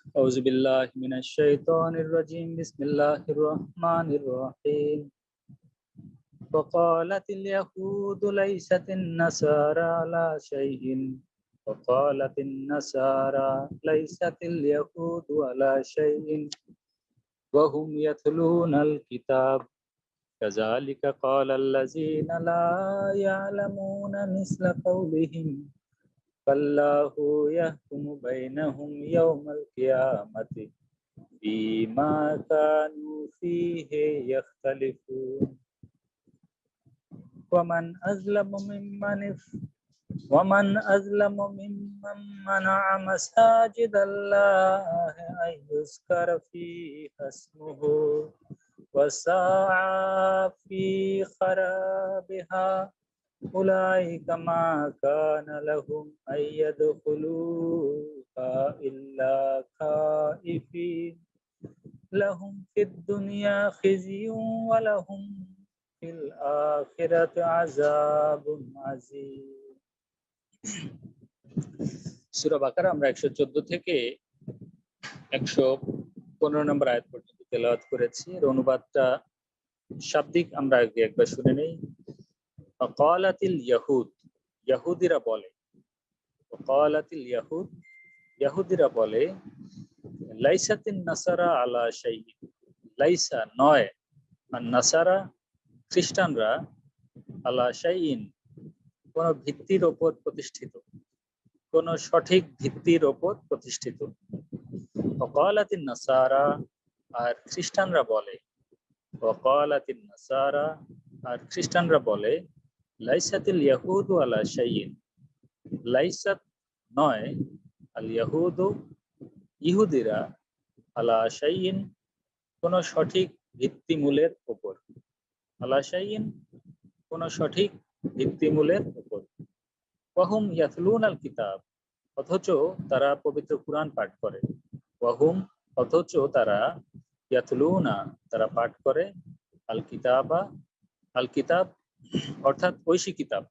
أعوذ بالله من الشيطان الرجيم بسم الله الرحمن الرحيم وقالت اليهود ليست النصارى على شيء وقالت النصارى ليست اليهود على شيء وهم يتلون الكتاب كذلك قال الذين لا يعلمون مثل قولهم فالله يحكم بينهم يوم القيامة فيما كانوا فيه يختلفون ومن أظلم ممن منع مساجد الله أن يذكر فيه اسمه وسعى في خرابها أولئك ما كان لهم أن يدخلوها إلا خائفين لهم في الدنيا خزي ولهم في الآخرة عذاب عظيم। সূরা বাকারা আমরা 114 থেকে 115 নম্বর আয়াত পর্যন্ত তেলাওয়াত করেছি। এর অনুবাদটা শাব্দিক আমরা আগে একবার শুনে নেই। ক্বালাতিল ইয়াহুদ, ইহুদিরা বলে, ক্বালাতিল ইয়াহুদ, ইহুদিরা বলে, লাইসাতিন নাসারা আলা শাইইন, লাইসা নয়, আর নাসারা খ্রিস্টানরা, আলা শাইইন কোন ভিত্তির উপর প্রতিষ্ঠিত, কোন সঠিক ভিত্তির উপর প্রতিষ্ঠিত। ওয়াকালাতিন নাসারা, আর খ্রিস্টানরা বলে, ওয়াকালাতিন নাসারা, আর খ্রিস্টানরা বলে, লাইসাতিল ইয়াহুদু আলা শাইইন, লাইসাত নয়, আল ইয়াহুদু ইহুদিরা, আলা শাইইন কোন সঠিক ভিত্তিমূলের উপর, আলা শাইইন কোন সঠিক ভিত্তিমূলের উপর। ওয়াহুম ইয়াতলুনাল কিতাব, অথচ তারা পবিত্র কুরআন পাঠ করে। ওয়াহুম অথচ তারা, ইয়াতলুনা তারা পাঠ করে, আল কিতাবা, আল কিতাব অর্থাৎ ঐশী কিতাব।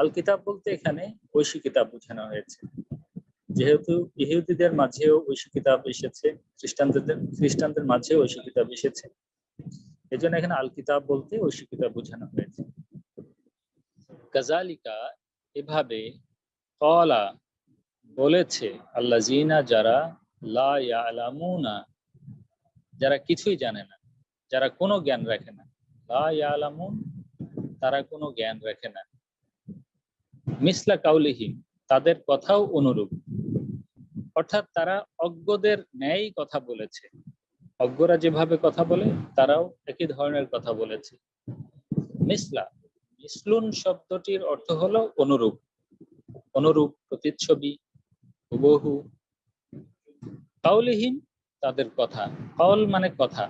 আল কিতাব বলতে এখানে ঐশী কিতাব বোঝানো হয়েছে, যেহেতু ইহুদিদের মাঝেও ঐশী কিতাব এসেছে, খ্রিস্টানদের মাঝেও ঐশী কিতাব এসেছে, এজন্য এখানে আল কিতাব বলতে ঐশী কিতাব বোঝানো হয়েছে। কাযালিকা এভাবে, ক্বালা বলেছে, আল্লাযিনা যারা, লা ইয়ালামুনা যারা কিছুই জানে না, যারা কোনো জ্ঞান রাখে না, লা ইয়ালামুন তারা কোনো জ্ঞান রাখে না, মিসলা কাউলিহিম তাদের কথাও অনুরূপ, অর্থাৎ তারা অজ্ঞদের ন্যায় কথা বলেছে, অজ্ঞরা যেভাবে কথা বলে তারাও একই ধরনের কথা বলেছে। মিসলা, মিসলুন শব্দটির অর্থ হলো অনুরূপ, অনুরূপ, প্রতিচ্ছবি, হুবহু। কাউলিহিম তাদের কথা, কাউল মানে কথা,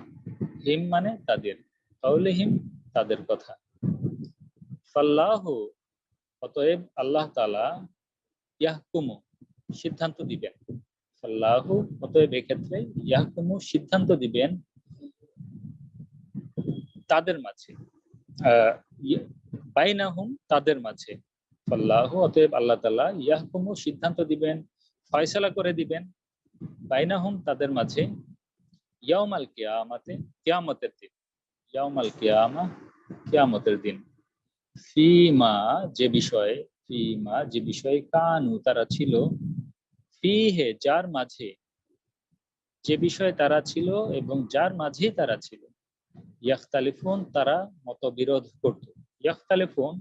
হিম মানে তাদের, কাউলিহিম তাদের কথা। ফাল্লাহু অতএব আল্লাহ তাআলা, ইয়াহকুমু সিদ্ধান্ত দিবেন, ফাল্লাহু অতএব এক্ষেত্রে ইয়াহকুমু সিদ্ধান্ত দিবেন তাদের মাঝে, বাইনাহুম তাদের মাঝে, ফাল্লাহু অতএব আল্লাহ তাআলা, ইয়াহকুমু সিদ্ধান্ত দিবেন, ফয়সালা করে দিবেন, বাইনাহুম তাদের মাঝে, ইয়াউমাল কিয়ামাতে কিয়ামতের দিন, ইয়াউমাল কিয়ামা কিয়ামতের দিন, ফিমা যে বিষয়ে, ফিমা যে বিষয়ে, কানু তারা ছিল, ফিহে যার মাঝে, যে বিষয়ে তারা ছিল এবং যার মাঝে তারা ছিল, ইয়াখতালিফুন তারা মতবিরোধ করত, ইয়াখতালিফুন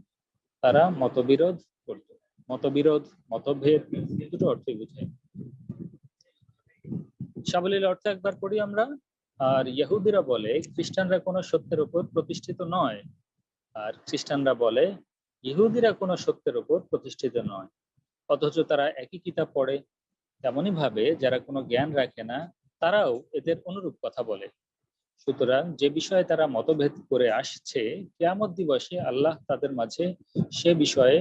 তারা মতবিরোধ করত, মতবিরোধ, মতভেদ দুটো অর্থই বোঝায়। সাবলীল অর্থ একবার পড়ি আমরা। আর ইহুদিরা বলে, খ্রিস্টানরা কোনো সত্যের উপর প্রতিষ্ঠিত নয়, আর খ্রিস্টানরা বলে, ইহুদিরা কোনো সত্যের উপর প্রতিষ্ঠিত নয়, অথচ তারা একই কিতাব পড়ে। তেমনি ভাবে যারা কোনো জ্ঞান রাখে না তারাও এদের অনুরূপ কথা বলে। সুতরাং যে বিষয়ে তারা মতভেদ করে আসছে, কিয়ামত দিবসে আল্লাহ তাদের মাঝে সে বিষয়ে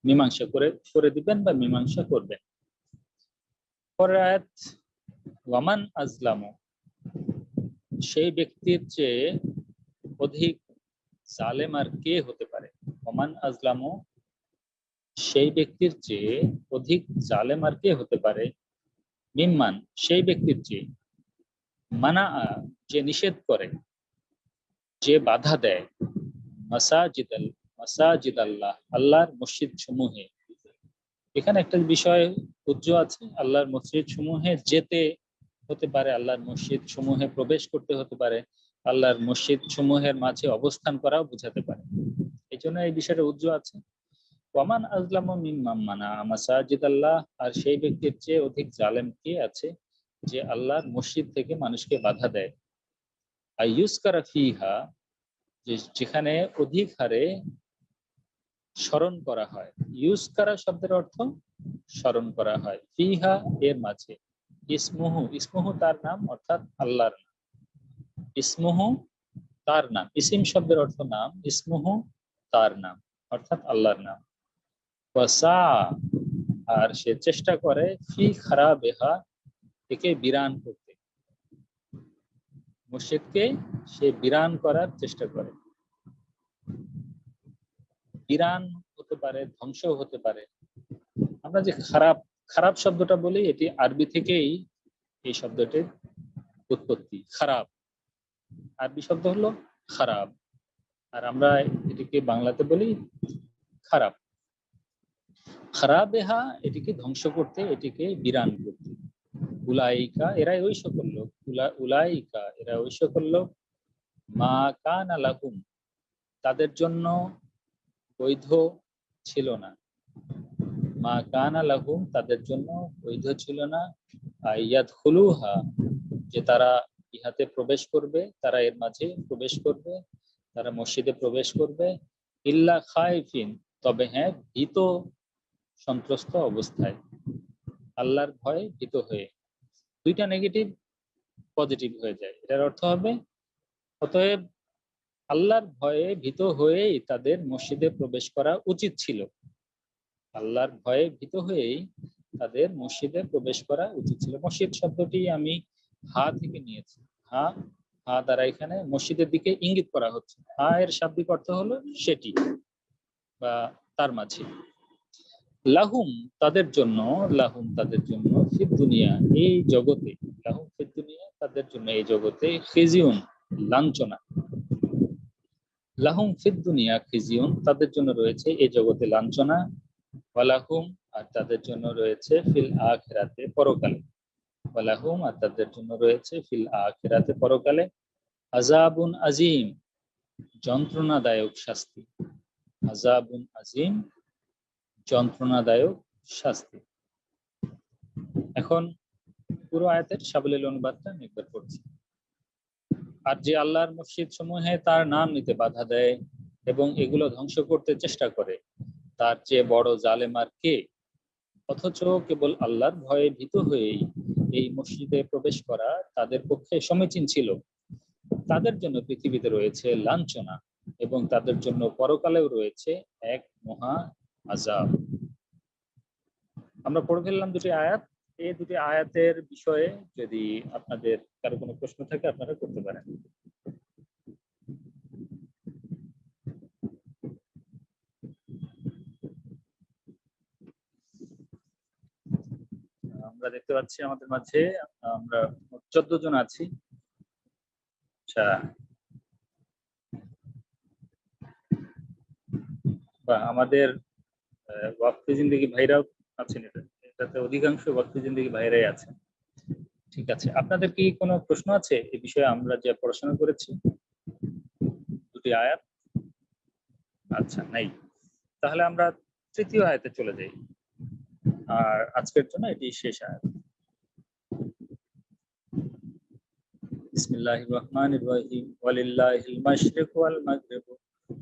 মীমাংসা করে দিবেন বা মীমাংসা করবেন। পরের আয়াত, ওয়ামান আজলামু সেই ব্যক্তির চেয়ে অধিক জালেম আর কে হতে পারে, ওমান আজলামু সেই ব্যক্তির চেয়ে অধিক জালেম আর কে হতে পারে, মিম্মান সেই ব্যক্তির চেয়ে, মানা যে নিষেধ করে, যে বাধা দেয়, মাসাজিদ আল্লাহ আল্লাহর মসজিদ সমূহে। এখানে একটা বিষয় উজ্জ্ব আছে, আল্লাহর মসজিদ সমূহে যেতে হতে পারে, আল্লাহর মসজিদ সমূহে প্রবেশ করতে হতে পারে, আল্লাহর মসজিদ সমূহের মাঝে অবস্থান করাও বোঝাতে পারে। এই জন্য এই বিষয়টা উজ্জ্ব আছে। ওয়ামান আজলামু মিম্মান মানা মাসাজিদ আল্লাহ, আর সেই ব্যক্তির চেয়ে অধিক জালেম কে আছে যে আল্লাহর মসজিদ থেকে মানুষকে বাধা দেয়। আইয়ুজকারা ফিহা, যেখানে অধিক হারে স্মরণ করা হয়। ইউজকারা শব্দের অর্থ স্মরণ করা হয়, ফিহা এর মাঝে, ইসমুহু ইসমুহু তার নাম অর্থাৎ আল্লাহর নাম, ইসমুহু তার নাম, ইসিম শব্দের অর্থ নাম, ইসমুহু তার নাম অর্থাৎ আল্লাহর নাম। ওয়াসা, আর সে চেষ্টা করে, ফি খারাবেহা একে বিরান করতে, মসজিদকে সে বিরান করার চেষ্টা করে। বিরান হতে পারে, ধ্বংস হতে পারে। আমরা যে খারাপ খারাপ শব্দটা বলি, এটি আরবি থেকেই এই শব্দটির উৎপত্তি। খারাপ আরবি শব্দ হলো খারাপ, আর আমরা এটিকে বাংলাতে বলি খারাপ। খারাবেহা এটিকে ধ্বংস করতে, এটিকে বিরান করতে। উলাইকা এরাই ওই সকল লোক, উলাইকা এরা ওই সকল লোক, মা কানা লাহুম তাদের জন্য বৈধ ছিল না, মা কানা লাহুম তাদের জন্য বৈধ ছিল না, ইয়াদখুলুহা যে তারা ইহাতে প্রবেশ করবে, তারা এর মাঝে প্রবেশ করবে, তারা মসজিদে প্রবেশ করবে, ইল্লা খাইফিন তবে হ্যাঁ ভীত সন্ত্রস্ত অবস্থায়, আল্লাহর ভয়ে ভীত হয়ে। দুইটা নেগেটিভ পজিটিভ হয়ে যায়। এটার অর্থ হবে অতএব আল্লাহর ভয়ে ভীত হয়েই তাদের মসজিদে প্রবেশ করা উচিত ছিল, আল্লাহর ভয়ে ভীত হয়েই তাদের মসজিদে প্রবেশ করা উচিত ছিল। মসজিদ শব্দটি আমি হা থেকে নিয়েছি, হা হা দ্বারা এখানে মসজিদের দিকে ইঙ্গিত করা হচ্ছে। হা এর শাব্দিক অর্থ হলো সেটি বা তার মাঝে। লাহুম তাদের জন্য, লাহুম তাদের জন্য, ফিদ দুনিয়া এই জগতে, লাহুম ফিদ দুনিয়া তাদের জন্য এই জগতে, খিজিউন লাঞ্ছনা, লাহুম ফিদ দুনিয়া খিজিউন তাদের জন্য রয়েছে এই জগতে লাঞ্ছনা, ওয়ালাহুম আর তাদের জন্য রয়েছে ফিল আখিরাতে পরকালে, ওয়ালাহুম আর তাদের জন্য রয়েছে ফিল আখিরাতে পরকালে, আযাবুন আযীম যন্ত্রণাদায়ক শাস্তি, আযাবুন আযীম যন্ত্রণাদায়ক শাস্তি। এখন পুরো আয়াতের সাবলীল অনুবাদটা আমি একবার পড়ছি। আর যে আল্লাহর মসজিদ সমূহে তার নাম নিতে বাধা দেয় এবং এগুলো ধ্বংস করতে চেষ্টা করে, তার চেয়ে বড় জালেম আর কে? অথচ কেবল আল্লাহর ভয়ে ভীত হয়েই এই মসজিদে প্রবেশ করা তাদের পক্ষে সমীচীন ছিল। তাদের জন্য পৃথিবীতে রয়েছে লাঞ্ছনা এবং তাদের জন্য পরকালেও রয়েছে এক মহা আযাব। আমরা পড়ে ফেললাম দুটি আয়াত। এই দুটি আয়াতের বিষয়ে যদি আপনাদের কারো কোনো প্রশ্ন থাকে আপনারা করতে পারেন। আমরা দেখতে পাচ্ছি আমাদের মাঝে আমরা 14 জন আছি। আচ্ছা, বা আমাদের ওয়াকফি জিন্দেগি ভাইরাও আছেন, এটাতে অধিকাংশ ওয়াকফি জিন্দেগি ভাইরাই আছেন। ঠিক আছে, আপনাদের কি কোনো প্রশ্ন আছে এই বিষয়ে আমরা যে পড়াশোনা করেছি দুটি আয়াত? আচ্ছা, নাই। তাহলে আমরা তৃতীয় আয়াতে চলে যাই, আর আজকের জন্য এটি শেষ আয়াত। বিসমিল্লাহির রহমানির রহিম, ওয়ালিল্লাহিল মাশরিকু ওয়াল মাগরিবু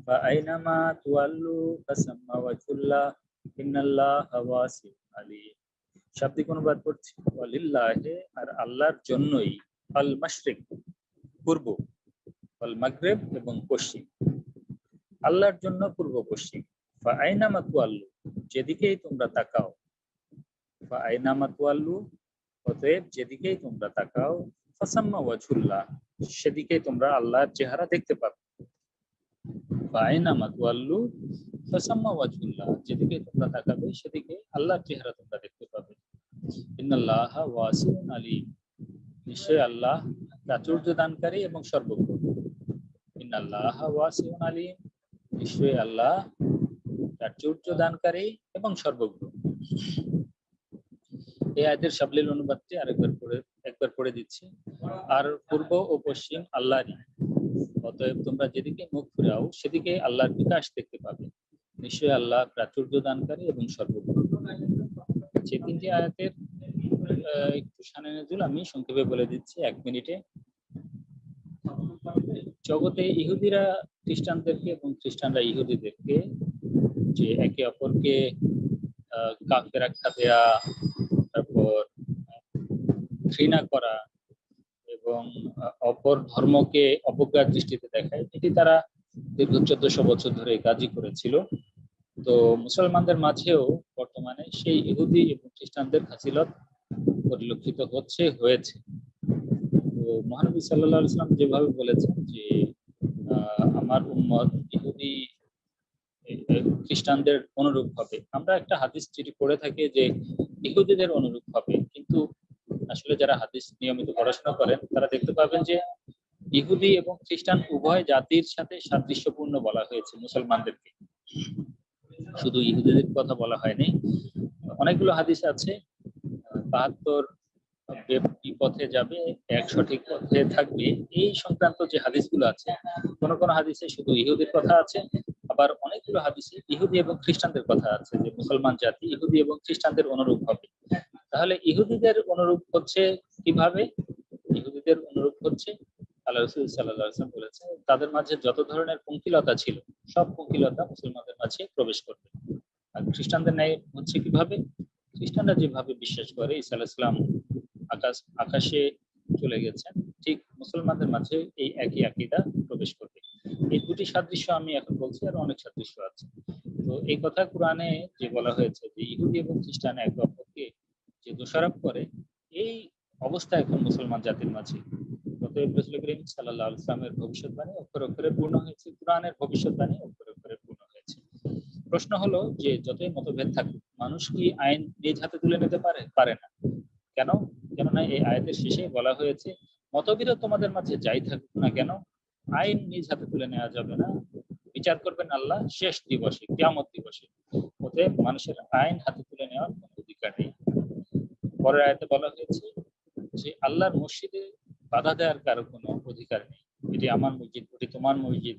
ফাআইনামা তুওয়াল্লু ফাসাম্মা ওয়াজহুল্লাহ ইন্নাল্লাহা ওয়াসিউন আলিম। শাব্দিক অনুবাদ করছি, ওয়ালিল্লাহি আর আল্লাহর জন্যই, আল মাশরিক পূর্ব, ওয়াল মাগরিব এবং পশ্চিম, আল্লাহর জন্য পূর্ব পশ্চিম, ফাআইনামা তুওয়াল্লু যেদিকেই তোমরা তাকাও, ফাআইনামা তুওয়াল্লু অতএব যেদিকেই তোমরা তাকাও, ফাসাম্মা ওয়াজহুল্লাহ সেদিকেই তোমরা আল্লাহর চেহারা দেখতে পাবে, ফাআইনামা তুওয়াল্লু ফাসাম্মা ওয়াজহুল্লাহ যেদিকে তোমরা তাকাবে সেদিকে আল্লাহর চেহারা তোমরা দেখতে পাবে। ইন্নাল্লাহা ওয়াসিউন আলিম, নিশ্চয়ই আল্লাহ প্রাচুর্য দানকারী এবং সর্বজ্ঞ। ইন্নাল্লাহা ওয়াসিউন আলিম, নিশ্চয়ই আল্লাহ প্রাচুর্য দানকারী এবং সর্বজ্ঞ। এই আয়াতের সাবলীল অনুবাদটি একবার পড়ে দিচ্ছি। আর পূর্ব ও পশ্চিম আল্লাহরই, অতএব তোমরা যেদিকে মুখ ফিরাও সেদিকে আল্লাহর বিকাশ দেখতে পাবে। নিশ্চয়ই আল্লাহ প্রাচুর্য দানকারী এবং সর্বজ্ঞ। যে তিনটি আয়াতের একটু শানে নজুল আমি সংক্ষেপে বলে দিচ্ছি 1 মিনিটে। জগতে ইহুদিরা খ্রিস্টানদেরকে এবং খ্রিস্টানরা ইহুদিদেরকে যে একে অপরকে কাফের আখ্যা দেয়া, তারপর ঘৃণা করা এবং অপর ধর্মকে অবজ্ঞার দৃষ্টিতে দেখায়, এটি তারা দীর্ঘ 1400 বছর ধরে কাজই করেছিল। তো মুসলমানদের মাঝেও বর্তমানে সেই ইহুদি এবং খ্রিস্টানদের ফাজিলত পরিলক্ষিত হয়েছে। তো মহানবী সাল্লাল্লাহু আলাইহি ওয়াসাল্লাম যেভাবে বলেছেন যে আমার উম্মত ইহুদি খ্রিস্টানদের অনুরূপ হবে, আমরা একটা হাদিস যেটি পড়ে থাকি যে ইহুদিদের অনুরূপ হবে, কিন্তু আসলে যারা হাদিস নিয়মিত পড়াশোনা করেন তারা দেখতে পাবেন যে ইহুদি এবং খ্রিস্টান উভয় জাতির সাথে সাদৃশ্যপূর্ণ বলা হয়েছে মুসলমানদেরকে, শুধু ইহুদিদের কথা বলা হয়নি। অনেকগুলো হাদিস আছে, 72 বিপথে যাবে, এক সঠিক পথে থাকবে, এই সংক্রান্ত যে হাদিসগুলো আছে, কোন কোন হাদিসে শুধু ইহুদির কথা আছে, আবার অনেকগুলো হাদিসে ইহুদি এবং খ্রিস্টানদের কথা আছে যে মুসলমান জাতি ইহুদি এবং খ্রিস্টানদের অনুরূপ হবে। তাহলে ইহুদিদের অনুরূপ হচ্ছে কিভাবে? ইহুদিদের অনুরূপ হচ্ছে আল্লাহ রাসূল সাল্লাল্লাহু আলাইহি ওয়াসাল্লাম বলেছেন তাদের মাঝে যত ধরনের পঙ্কিলতা ছিল সব পঙ্কিলতা মুসলমানদের মাঝে প্রবেশ করবে। আর খ্রিস্টানদের ন্যায় হচ্ছে কিভাবে? খ্রিস্টানরা যেভাবে বিশ্বাস করে ঈসা আলাইহিস সালাম আকাশে চলে গেছেন, ঠিক মুসলমানদের মাঝে এই একই আকীদা প্রবেশ করবে। এই দুটি সাদৃশ্য আমি এখন বলছি, আর অনেক সাদৃশ্য আছে। তো এই কথা কোরআনে যে বলা হয়েছে যে ইহুদি এবং খ্রিস্টান একে অপরকে যে দোষারোপ করে, এই অবস্থা এখন মুসলমান জাতির মাঝে। অতএব রাসূল করিম সাল্লাল্লাহু আলাইহি ওয়াসাল্লামের ভবিষ্যৎবাণী অক্ষরে অক্ষরে পূর্ণ হয়েছে, কোরআনের ভবিষ্যৎবাণী অক্ষরে অক্ষরে পূর্ণ হয়েছে। প্রশ্ন হলো যে যতই মতভেদ থাকুক, মানুষ কি আইন নিজ হাতে তুলে নিতে পারে না? কেন? কেননা এই আয়াতের শেষে বলা হয়েছে মতবিরোধ তোমাদের মাঝে যাই থাকুক না কেন, আইন নিজ হাতে তুলে নেওয়া যাবে না, বিচার করবেন আল্লাহ শেষ দিবসে, কিয়ামত দিবসে। অতএব মানুষের আইন হাতে তুলে নেওয়ার কোনো অধিকার নেই। পরের আয়াতে বলা হয়েছে যে আল্লাহর মসজিদে বাধা দেওয়ার কারো কোনো অধিকার নেই। এটি আমার মসজিদ, ওটি তোমার মসজিদ,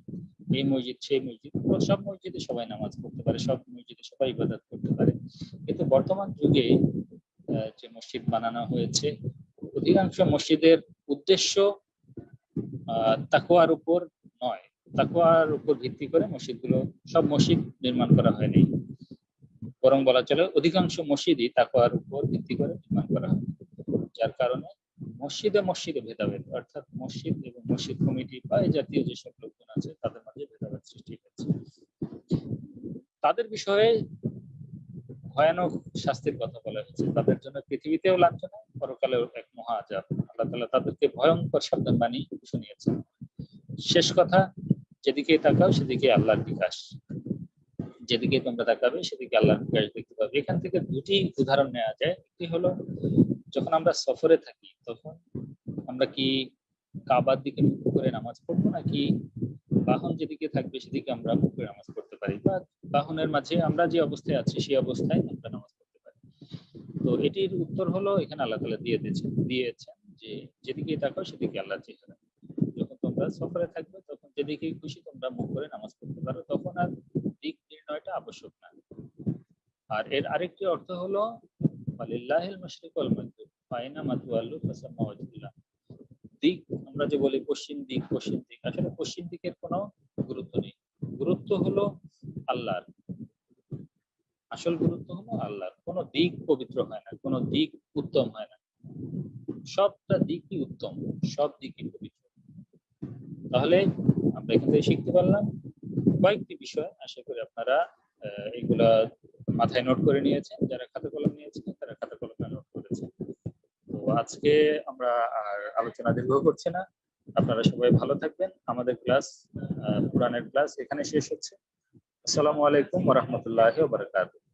এই মসজিদ সেই মসজিদ, সব মসজিদে সবাই নামাজ পড়তে পারে, সব মসজিদে সবাই ইবাদত করতে পারে। কিন্তু বর্তমান যুগে যে মসজিদ বানানো হয়েছে, অধিকাংশ মসজিদের উদ্দেশ্য তাকওয়ার উপর নয়, তাকওয়ার উপর ভিত্তি করে মসজিদগুলো, সব মসজিদ নির্মাণ করা হয়নি, বরং বলা চলে অধিকাংশ মসজিদই তাকওয়ার উপর ভিত্তি করে নির্মাণ করা হয়। যার কারণে মসজিদে মসজিদে ভেদাভেদ, অর্থাৎ মসজিদ এবং মসজিদ কমিটি বা এই জাতীয় যেসব লোকজন আছে তাদের মাঝে ভেদাভেদ সৃষ্টি হয়েছে। তাদের বিষয়ে ভয়ানক শাস্তির কথা বলা হয়েছে, তাদের জন্য পৃথিবীতেও লাঞ্ছনা, পরকালেও এক মহা আযাব। আল্লাহ তাআলা তাদেরকে ভয়ঙ্কর সাবধানবাণী শুনিয়েছেন। শেষ কথা, যেদিকে তাকাও সেদিকে আল্লাহর বিকাশ, যেদিকে তোমরা তাকাবে সেদিকে আল্লাহর বিকাশ দেখতে পাবে। এখান থেকে দুটি উদাহরণ নেওয়া যায়। একটি হলো যখন আমরা সফরে থাকি তখন আমরা কি কাবার দিকে মুখ করে নামাজ পড়বো, নাকি বাহন যেদিকে থাকবে সেদিকে আমরা মুখ করে নামাজ পড়তে পারি, বা বাহনের মাঝে আমরা যে অবস্থায় আছি সেই অবস্থায় আমরা নামাজ পড়তে পারি? তো এটির উত্তর হলো এখানে আল্লাহ তাআলা দিয়েছেন যে যেদিকে তাকাও সেদিকে আল্লাহর চেহারা। যখন তোমরা সফরে থাকবে তখন যেদিকে খুশি তোমরা মুখ করে নামাজ পড়তে পারো, তখন আর দিক নির্ণয়টা আবশ্যক না। আর এর আরেকটি অর্থ হলো ওয়ালিল্লাহিল মাশরিক ওয়াল মাগরিব ফাইনামা তুওয়াল্লু ফাসাম্মা ওয়াজহুল্লাহ। দিক আমরা যে বলি পশ্চিম দিক, আসলে পশ্চিম দিকের কোনো গুরুত্ব নেই। গুরুত্ব হলো আল্লাহর, আসল গুরুত্ব হলো আল্লাহর। কোনো দিক পবিত্র হয় না, কোনো দিক উত্তম হয় না, সবটা দিকই উত্তম, সব দিকই পবিত্র। তাহলে আমরা এখান থেকে শিখতে পারলাম কয়েকটি বিষয়। আশা করি আপনারা এগুলা মাথায় নোট করে নিয়েছেন, যারা খাতা কলম নিয়েছেন তারা খাতা কলমে নোট করেছেন। তো আজকে আমরা আর আলোচনা দীর্ঘ করছি না, আপনারা সবাই ভালো থাকবেন। আমাদের ক্লাস, কোরআনের ক্লাস এখানে শেষ হচ্ছে। আসসালামু আলাইকুম ওয়া রাহমাতুল্লাহি ওয়া বারাকাতুহু।